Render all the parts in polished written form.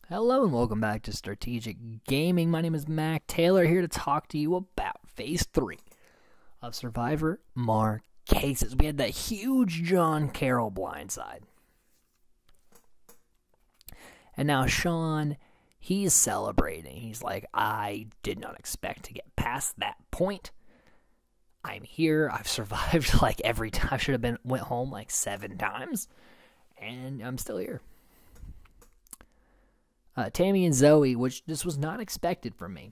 Hello and welcome back to Strategic Gaming. My name is Mac Taylor, here to talk to you about Phase 3 of Survivor Marquesas. We had that huge John Carroll blindside. And now Sean, he's celebrating. He's like, I did not expect to get past that point. I'm here. I've survived like every time. I should have went home like 7 times. And I'm still here. Tammy and Zoe, which this was not expected from me.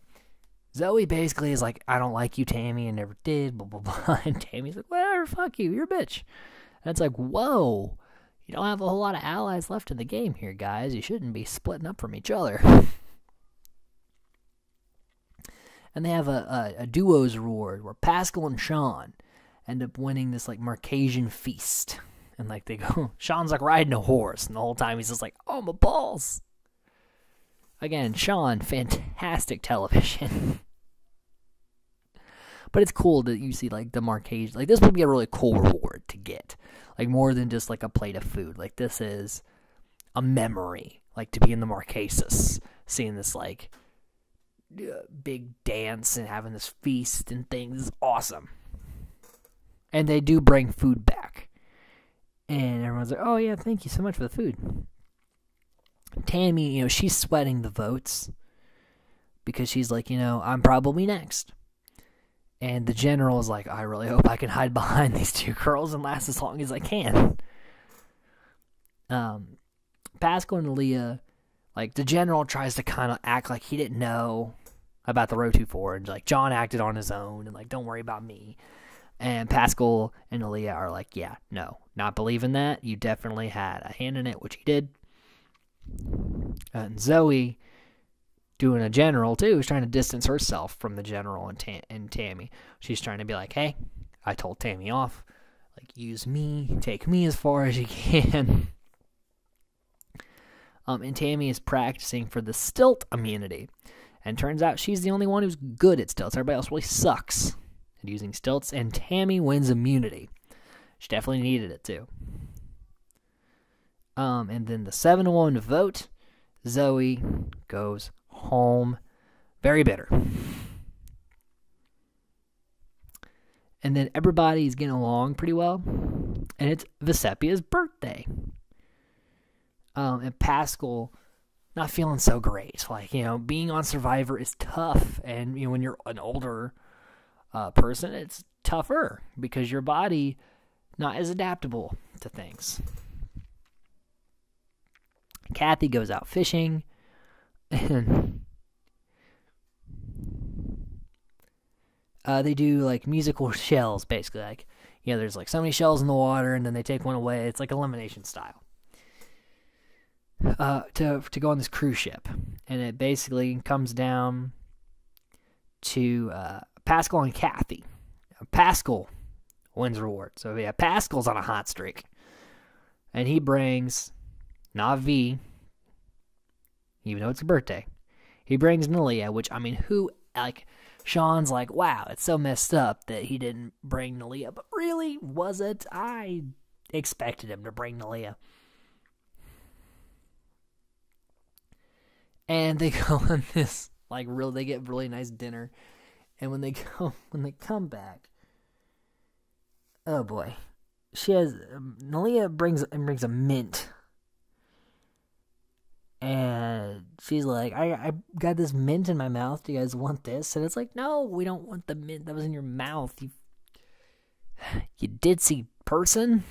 Zoe basically is like, I don't like you, Tammy, and never did, blah, blah, blah. And Tammy's like, whatever, fuck you, you're a bitch. And it's like, whoa, you don't have a whole lot of allies left in the game here, guys. You shouldn't be splitting up from each other. And they have a duos reward where Pascal and Sean end up winning this, like, Marquesian feast. And, like, they go, Sean's, like, riding a horse, and the whole time he's just like, oh, my balls. Again, Sean, fantastic television. But it's cool that you see, like, the Marquesian. Like, this would be a really cool reward to get. Like, more than just, like, a plate of food. Like, this is a memory. Like, to be in the Marquesas. Seeing this, like, big dance and having this feast and things is awesome. And they do bring food back. And everyone's like, oh, yeah, thank you so much for the food. Tammy, she's sweating the votes because she's like, I'm probably next. And the general is like, I really hope I can hide behind these 2 girls and last as long as I can. Pascal and Aaliyah, like, the general tries to kind of act like he didn't know about the Rotu Forge. Like, John acted on his own and, like, don't worry about me. And Pascal and Aaliyah are like, yeah, no, not believing that. You definitely had a hand in it, which he did. And Zoe, doing a general too, is trying to distance herself from the general and Tammy. She's trying to be like, hey, I told Tammy off. Like, use me, take me as far as you can. And Tammy is practicing for the stilt immunity. And turns out she's the only one who's good at stilts. Everybody else really sucks at using stilts. And Tammy wins immunity. She definitely needed it too. And then the 7-1 vote, Zoe goes home very bitter. And then everybody's getting along pretty well. And it's Vesepia's birthday. And Pascal not feeling so great. Like, being on Survivor is tough. And, when you're an older person, it's tougher because your body not as adaptable to things. Kathy goes out fishing, and they do, like, musical shells, basically. Like, there's, like, so many shells in the water, and then they take one away. It's, like, elimination style. To go on this cruise ship. And it basically comes down to Pascal and Kathy. Pascal wins reward. So, yeah, Pascal's on a hot streak. And he brings... not V, even though it's a birthday. He brings Nalia, which, who, like, Sean's like, wow, it's so messed up that he didn't bring Nalia. But really, was it? I expected him to bring Nalia. And they go on this, like, they get really nice dinner. And when they come back, oh boy. Nalia brings a mint. And she's like, I got this mint in my mouth. Do you guys want this? And it's like, no, we don't want the mint that was in your mouth. You ditzy person.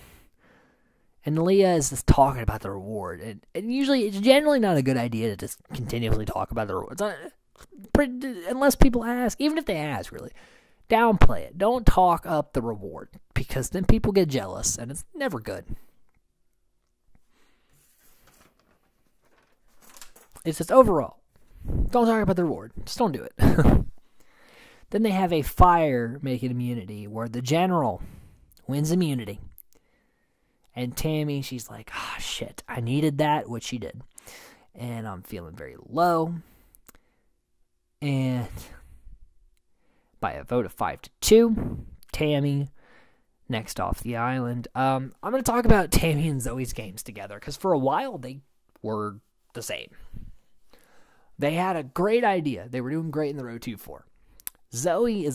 And Leah is just talking about the reward. And usually, it's generally not a good idea to just continuously talk about the reward. Unless people ask. Even if they ask, really. Downplay it. Don't talk up the reward. Because then people get jealous. And it's never good. It's just overall, don't talk about the reward. Just don't do it. Then they have a fire making immunity where the general wins immunity. And Tammy, she's like, shit, I needed that, which she did. And I'm feeling very low. And by a vote of 5-2, Tammy next off the island. I'm going to talk about Tammy and Zoe's games together because for a while they were the same. They had a great idea. They were doing great in the Rotu 4. Zoe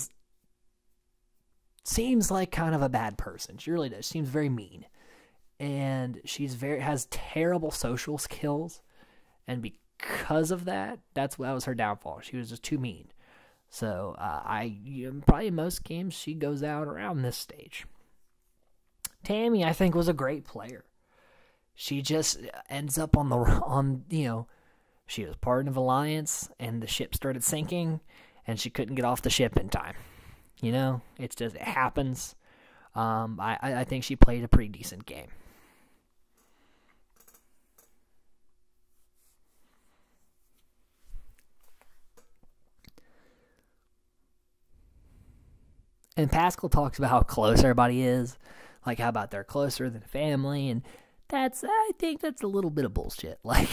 seems like kind of a bad person. She really does. She seems very mean. And has terrible social skills. And because of that, that was her downfall. She was just too mean. So probably in most games she goes out around this stage. Tammy, I think, was a great player. She just ends up she was part of Alliance, and the ship started sinking, and she couldn't get off the ship in time. It happens. I think she played a pretty decent game. And Pascal talks about how close everybody is, like how about they're closer than family, and I think that's a little bit of bullshit. Like,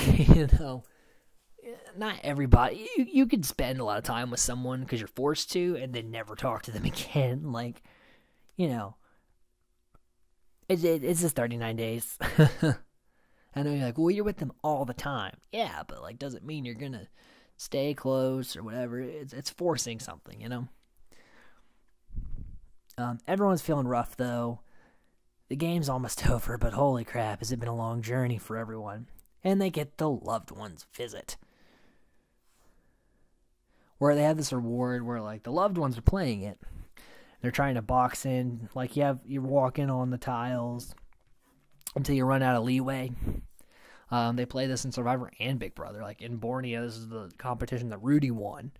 not everybody. You could spend a lot of time with someone because you're forced to, and then never talk to them again. Like, it's just 39 days. I know you're like, well, you're with them all the time. Yeah, but like, doesn't mean you're gonna stay close or whatever. It's forcing something, Everyone's feeling rough though. The game's almost over, but holy crap, has it been a long journey for everyone. And they get the loved ones visit. Where they have this reward where like the loved ones are playing it. They're trying to box in, like you're walking on the tiles until you run out of leeway. They play this in Survivor and Big Brother. Like in Borneo, this is the competition that Rudy won.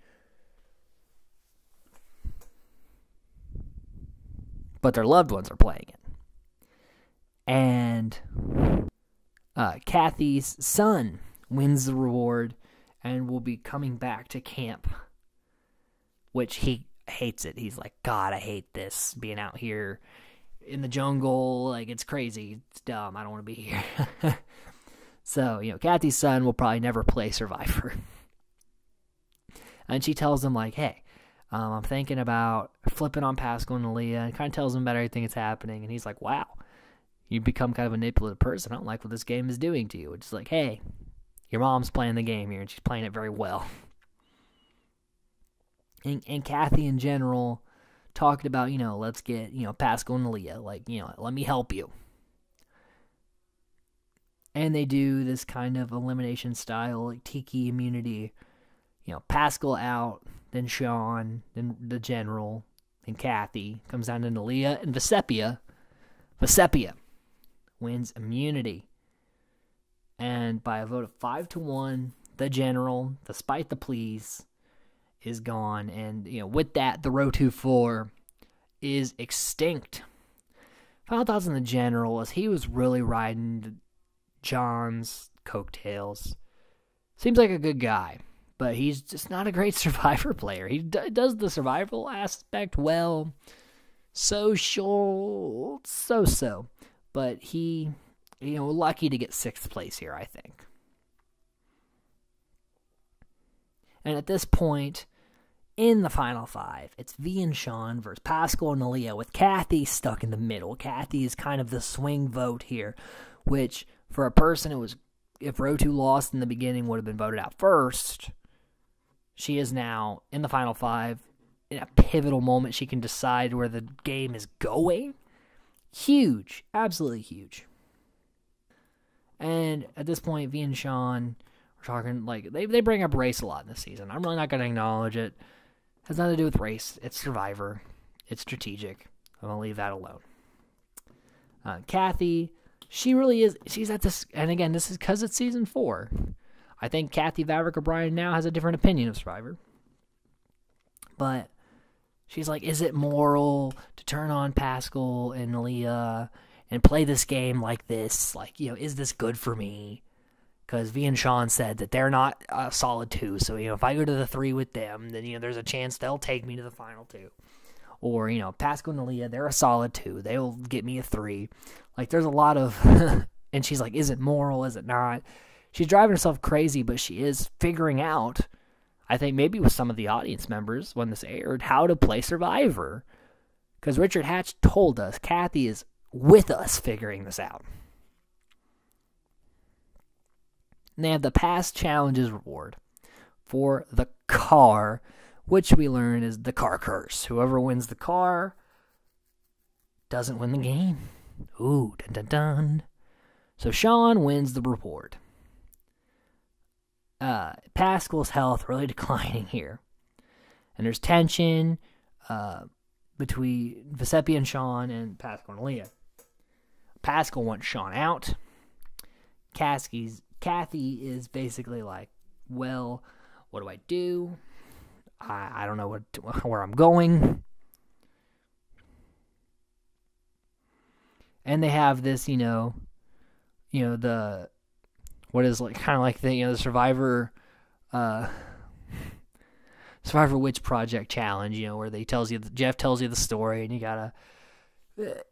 But their loved ones are playing it. And Kathy's son wins the reward and will be coming back to camp, which he hates it. He's like, God, I hate this, being out here in the jungle. Like, it's crazy. It's dumb. I don't want to be here. So, Kathy's son will probably never play Survivor. And she tells him, like, hey, I'm thinking about flipping on Pascal and Aaliyah, and kind of tells him about everything that's happening. And he's like, wow, you become kind of a manipulative person. I don't like what this game is doing to you. It's like, hey, your mom's playing the game here, and she's playing it very well. And Kathy in general talking about, let's get, Pascal and Aaliyah, like, let me help you. And they do this kind of elimination style, like Tiki immunity. Pascal out, then Sean, then the general, then Kathy. Comes down to Aaliyah and Vesepia. Vesepia wins immunity. And by a vote of 5-1, the general, despite the pleas, is gone. And, with that, the Rotu 4 is extinct. Final thoughts on the general is he was really riding John's coattails. Seems like a good guy, but he's just not a great Survivor player. He does the survival aspect well. Social, so-so. But he, lucky to get 6th place here, I think. And at this point, in the final 5, it's V and Sean versus Pascal and Aaliyah, with Kathy stuck in the middle. Kathy is kind of the swing vote here, which, for a person who was, if Rotu lost in the beginning, would have been voted out first. She is now in the final 5. In a pivotal moment, she can decide where the game is going. Huge. Absolutely huge. And at this point, V and Sean are talking, like, they bring up race a lot in this season. I'm really not going to acknowledge it. It has nothing to do with race. It's Survivor. It's strategic. I'm going to leave that alone. Kathy, she really is, she's at this, and again, this is because it's season 4. I think Kathy Vavrick O'Brien now has a different opinion of Survivor. But she's like, is it moral to turn on Pascal and Aaliyah and play this game like this? Like, is this good for me? Because V and Sean said that they're not a solid 2. So, if I go to the 3 with them, then, there's a chance they'll take me to the final 2. Or, Pascal and Aaliyah, they're a solid 2. They'll get me a 3. Like, there's a lot of... and she's like, is it moral? Is it not? She's driving herself crazy, but she is figuring out, I think maybe with some of the audience members when this aired, how to play Survivor. Because Richard Hatch told us Kathy is with us figuring this out. And they have the past challenges reward. for the car, which we learn is the car curse. Whoever wins the car doesn't win the game. Ooh, dun dun dun. So Sean wins the reward. Pascal's health really declining here. And there's tension between Giuseppe and Sean and Pascal and Leah. Pascal wants Sean out. Kathy is basically like, well, what do I do? I don't know where I'm going. And they have this, the what is like kind of like the Survivor Witch Project challenge, where Jeff tells you the story and you gotta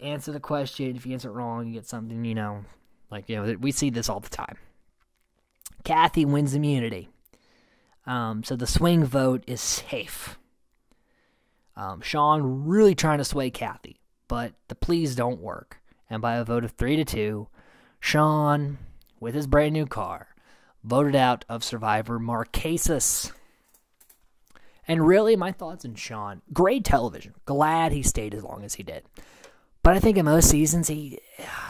answer the question. If you answer it wrong, you get something, we see this all the time. Kathy wins immunity. So the swing vote is safe. Sean really trying to sway Kathy, but the pleas don't work. And by a vote of 3-2, Sean, with his brand new car, voted out of Survivor Marquesas. And really, my thoughts on Sean, great television. Glad he stayed as long as he did. But I think in most seasons,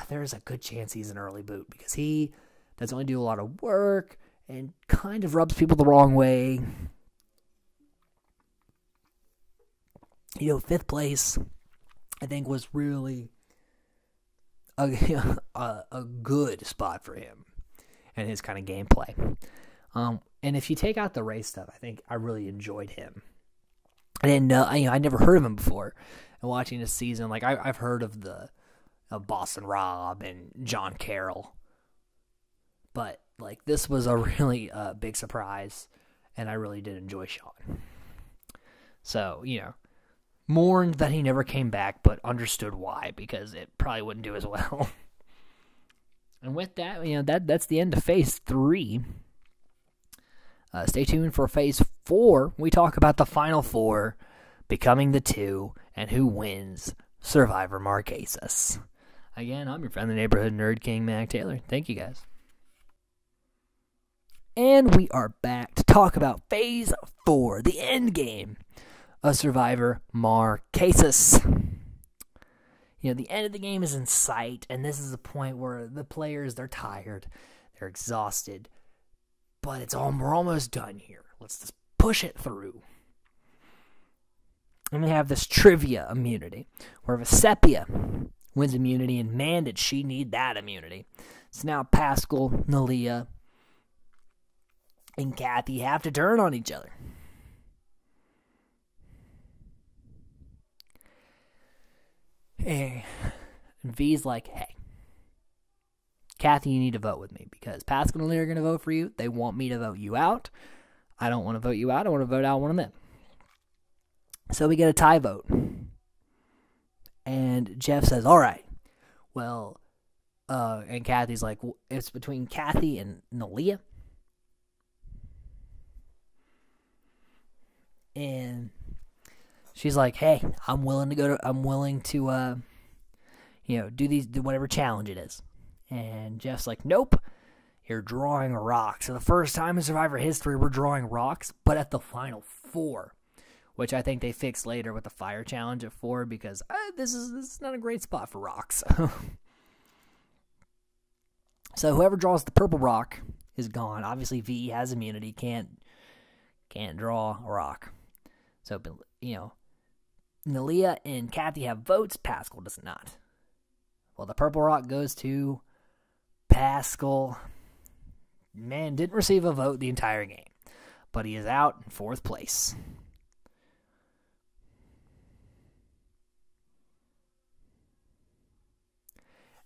there's a good chance he's an early boot because he doesn't only do a lot of work and kind of rubs people the wrong way. Fifth place, I think, was really a good spot for him and his kind of gameplay. And if you take out the race stuff, I think I really enjoyed him. I didn't know, I never heard of him before. And watching this season, I've heard of Boston Rob and John Carroll, but this was a really big surprise, and I really did enjoy Sean. So mourned that he never came back, but understood why, because it probably wouldn't do as well. And with that, that's the end of Phase 3. Stay tuned for Phase 4. We talk about the Final Four, becoming the 2, and who wins Survivor Marquesas. Again, I'm your friendly neighborhood nerd king, Mac Taylor. Thank you, guys. And we are back to talk about Phase 4, the end game of Survivor Marquesas. The end of the game is in sight, and this is a point where the players, they're tired, they're exhausted, but we're almost done here. Let's just push it through. And we have this trivia immunity, where Giuseppe wins immunity, and man, did she need that immunity. So now Pascal, Nalia, and Kathy have to turn on each other. And V's like, hey, Kathy, you need to vote with me because Pascal and Lee are going to vote for you. They want me to vote you out. I don't want to vote you out. I want to vote out one of them. So we get a tie vote. And Jeff says, all right. Well, and Kathy's like, it's between Kathy and Nalia. And she's like, hey, I'm willing to do whatever challenge it is. And Jeff's like, nope, you're drawing a rock. So the first time in Survivor history, we're drawing rocks, but at the Final Four, which I think they fixed later with the fire challenge at 4 because this is not a great spot for rocks. So whoever draws the purple rock is gone. Obviously, V has immunity, can't draw a rock. So, Nalia and Kathy have votes. Pascal does not. Well, the purple rock goes to Pascal. Man, didn't receive a vote the entire game, but he is out in 4th place.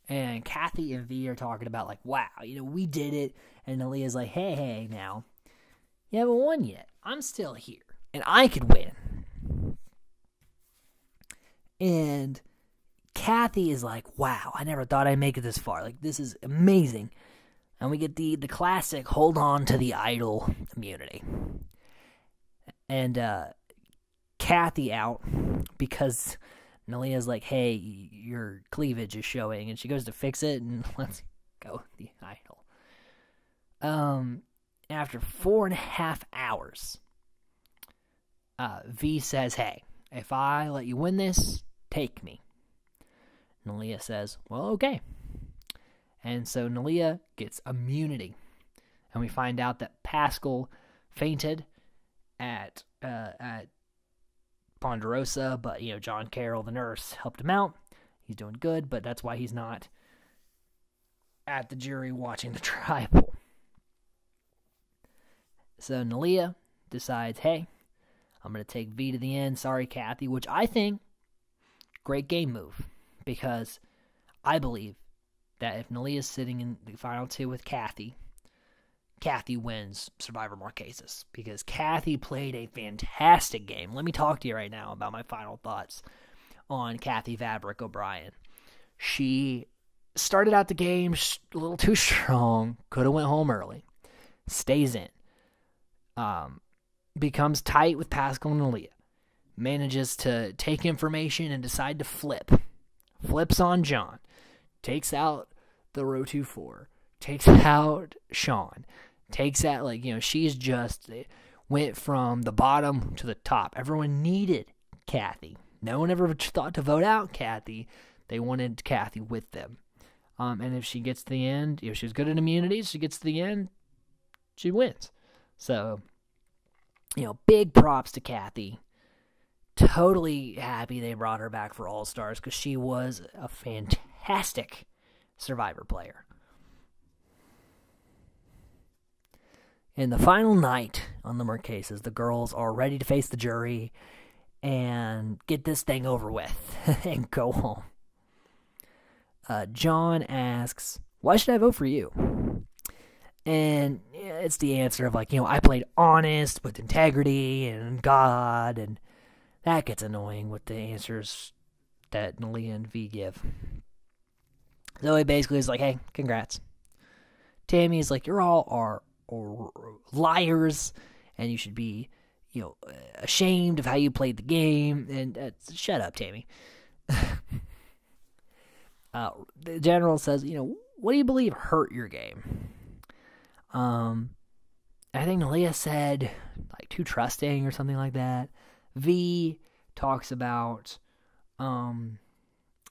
And Kathy and V are talking about wow, we did it. And Nalia's like, hey, now, you haven't won yet. I'm still here, and I could win. And Kathy is like, wow, I never thought I'd make it this far. This is amazing. And we get the classic hold on to the idol immunity. And Kathy out because Nalia's like, hey, your cleavage is showing. And she goes to fix it and let's go with the idol. after 4.5 hours, V says, hey, if I let you win this, take me. Nalia says, well, okay. And so Nalia gets immunity. And we find out that Pascal fainted at Ponderosa, but, John Carroll, the nurse, helped him out. He's doing good, but that's why he's not at the jury watching the tribal. So Nalia decides, hey, I'm going to take V to the end. Sorry, Kathy, which I think, great game move, because I believe that if Nalia's sitting in the final two with Kathy wins Survivor Marquesas, because Kathy played a fantastic game. Let me talk to you right now about my final thoughts on Kathy Vavrick O'Brien. She started out the game a little too strong, could have went home early, stays in, becomes tight with Pascal and Nalia, manages to take information and decide to flips on John, takes out the Rotu 4, takes out Sean, takes out, she's just went from the bottom to the top. Everyone needed Kathy. No one ever thought to vote out Kathy. They wanted Kathy with them. And if she gets to the end, if she's good at immunities, she gets to the end, she wins. So, big props to Kathy. Totally happy they brought her back for All-Stars because she was a fantastic Survivor player. In the final night on the Marquesas, the girls are ready to face the jury and get this thing over with and go home. John asks, why should I vote for you? And it's the answer of I played honest with integrity and God, and that gets annoying with the answers that Nalia and V give. Zoe basically is like, hey, congrats. Tammy is like, you're all are liars, and you should be, ashamed of how you played the game. And shut up, Tammy. The general says, what do you believe hurt your game? I think Nalia said too trusting or something like that. V talks about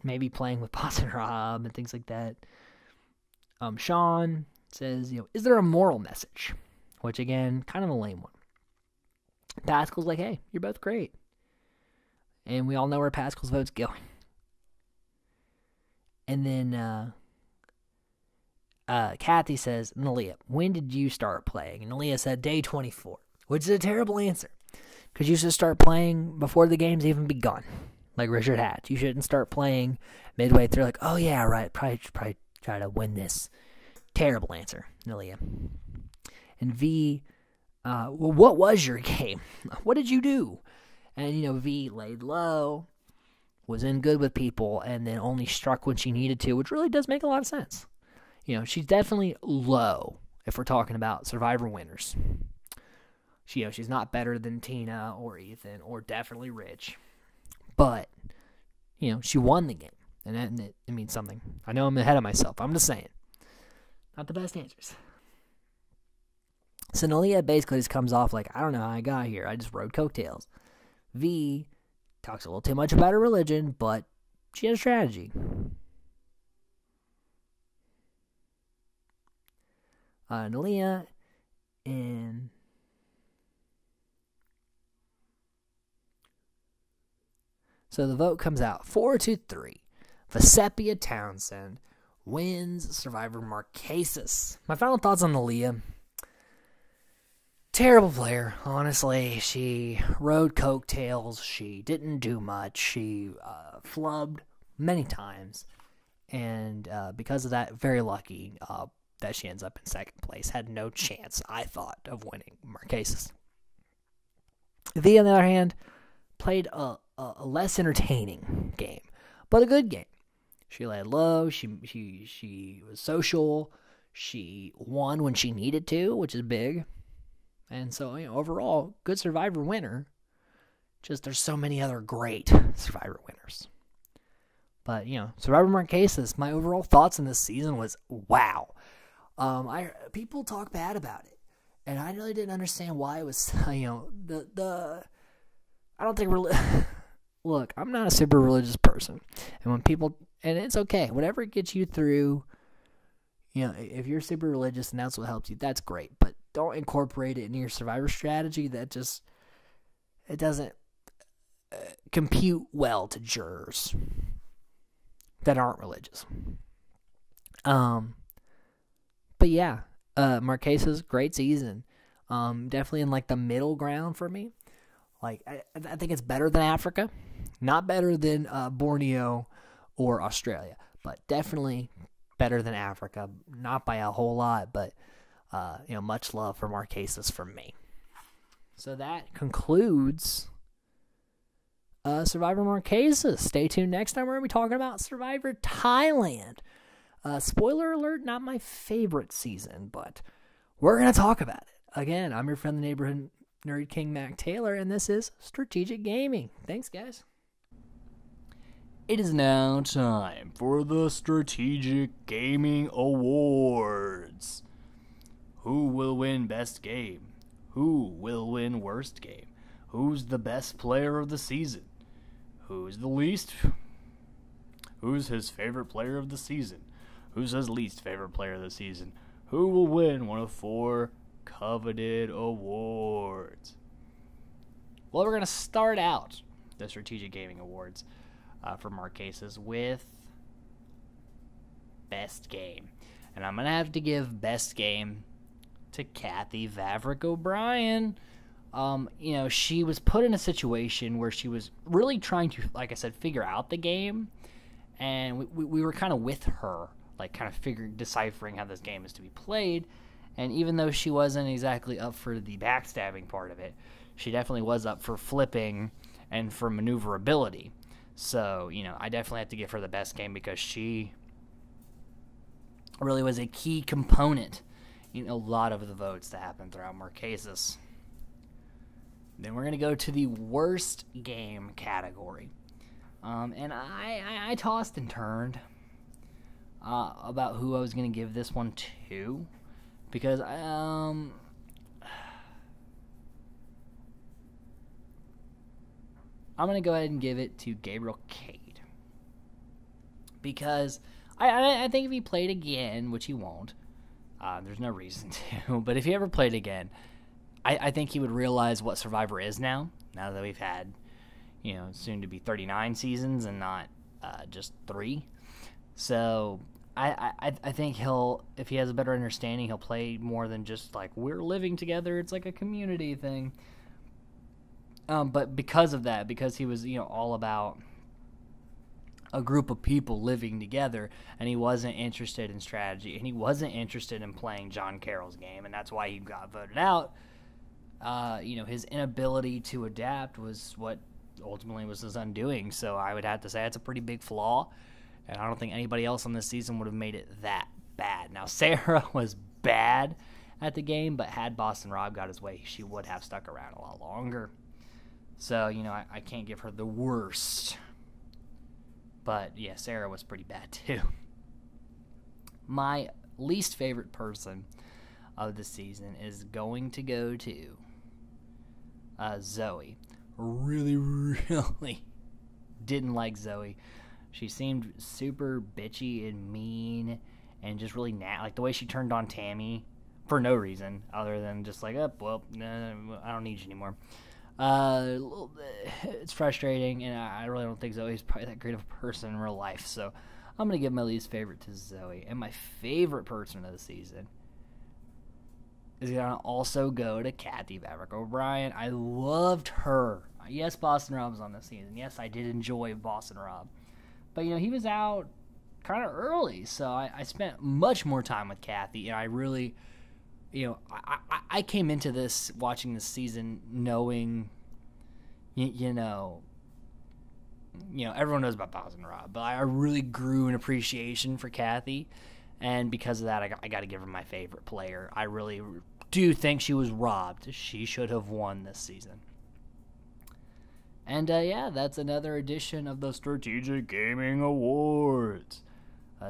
maybe playing with Boss and Rob and things like that. Sean says, is there a moral message? Which, again, kind of a lame one. Pascal's like, hey, you're both great. And we all know where Pascal's vote's going. And then Kathy says, Nalia, when did you start playing? And Nalia said, day 24, which is a terrible answer. Because you should start playing before the game's even begun, like Richard Hatch. You shouldn't start playing midway through, oh, yeah, right, probably try to win this. Terrible answer, Nalia. And V, well, what was your game? What did you do? And, V laid low, was in good with people, and then only struck when she needed to, which really does make a lot of sense. She's definitely low if we're talking about Survivor winners. She's not better than Tina or Ethan or definitely Rich. But, she won the game. And it means something. I know I'm ahead of myself. I'm just saying. Not the best answers. So Nalia basically just comes off I don't know how I got here. I just rode coattails. V talks a little too much about her religion, but she has a strategy. Nalia and so the vote comes out 4-3. Vesepia Townsend wins Survivor Marquesas. My final thoughts on Nalia. Terrible player, honestly. She rode coattails. She didn't do much. She flubbed many times. And because of that, very lucky that she ends up in second place. Had no chance, I thought, of winning Marquesas. V, on the other hand, played a less entertaining game, but a good game. She laid low. She was social. She won when she needed to, which is big. And so, overall, good Survivor winner. Just there's so many other great Survivor winners. But, Survivor Marquesas, my overall thoughts on this season was, wow. People talk bad about it. And I really didn't understand why it was, the I don't think look, I'm not a super religious person. And when people, and it's okay, whatever gets you through, if you're super religious and that's what helps you, that's great. But don't incorporate it into your survivor strategy. It doesn't compute well to jurors that aren't religious. But yeah, Marquesas, great season. Definitely in like the middle ground for me. Like I think it's better than Africa, not better than Borneo or Australia, but definitely better than Africa. Not by a whole lot, but much love for Marquesas from me. So that concludes Survivor Marquesas. Stay tuned. Next time we're going to be talking about Survivor Thailand. Spoiler alert, not my favorite season, but we're going to talk about it. Again, I'm your friend, the neighborhood nerd king, Mac Taylor, and this is Strategic Gaming. Thanks, guys. It is now time for the Strategic Gaming Awards. Who will win best game? Who will win worst game? Who's the best player of the season? Who's the least? Who's his favorite player of the season? Who's his least favorite player of the season? Who will win one of 4 coveted awards? Well, we're going to start out the Strategic Gaming Awards for Marquesas with Best Game. And I'm going to have to give Best Game to Kathy Vavrick O'Brien. She was put in a situation where she was really trying to, like I said, figure out the game. And we were kind of with her, like kind of deciphering how this game is to be played. And even though she wasn't exactly up for the backstabbing part of it, she definitely was up for flipping and for maneuverability. So, I definitely have to give her the best game because she really was a key component in a lot of the votes that happened throughout Marquesas. Then we're going to go to the worst game category. And I tossed and turned about who I was going to give this one to. Because I'm going to go ahead and give it to Gabriel Cade. Because I think if he played again, which he won't, there's no reason to, but if he ever played again, I think he would realize what Survivor is now that we've had, soon to be 39 seasons and not just 3. So I think if he has a better understanding, he'll play more than just like we're living together. It's like a community thing. But because of that, because he was, all about a group of people living together, and he wasn't interested in strategy, and he wasn't interested in playing John Carroll's game, and that's why he got voted out. His inability to adapt was what ultimately was his undoing. So I would have to say it's a pretty big flaw, and I don't think anybody else on this season would have made it that bad. Now, Sarah was bad at the game, but had Boston Rob got his way, she would have stuck around a lot longer. So, I can't give her the worst. But, yeah, Sarah was pretty bad, too. My least favorite person of the season is going to go to Zoe. Really, really didn't like Zoe. She seemed super bitchy and mean and just really like the way she turned on Tammy for no reason other than just like, I don't need you anymore. It's frustrating, and I really don't think Zoe's probably that great of a person in real life, so I'm going to give my least favorite to Zoe. And my favorite person of the season is going to also go to Kathy Vavrick O'Brien. I loved her. Yes, Boston Rob was on this season. Yes, I did enjoy Boston Rob. But, he was out kind of early, so I spent much more time with Kathy, and I really... I came into this, watching this season, knowing, everyone knows about Boston Rob, but I really grew an appreciation for Kathy, and because of that, I got to give her my favorite player. I really do think she was robbed. She should have won this season. And, that's another edition of the Strategic Gaming Awards.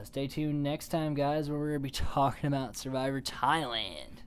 Stay tuned next time, guys, where we're going to be talking about Survivor Thailand.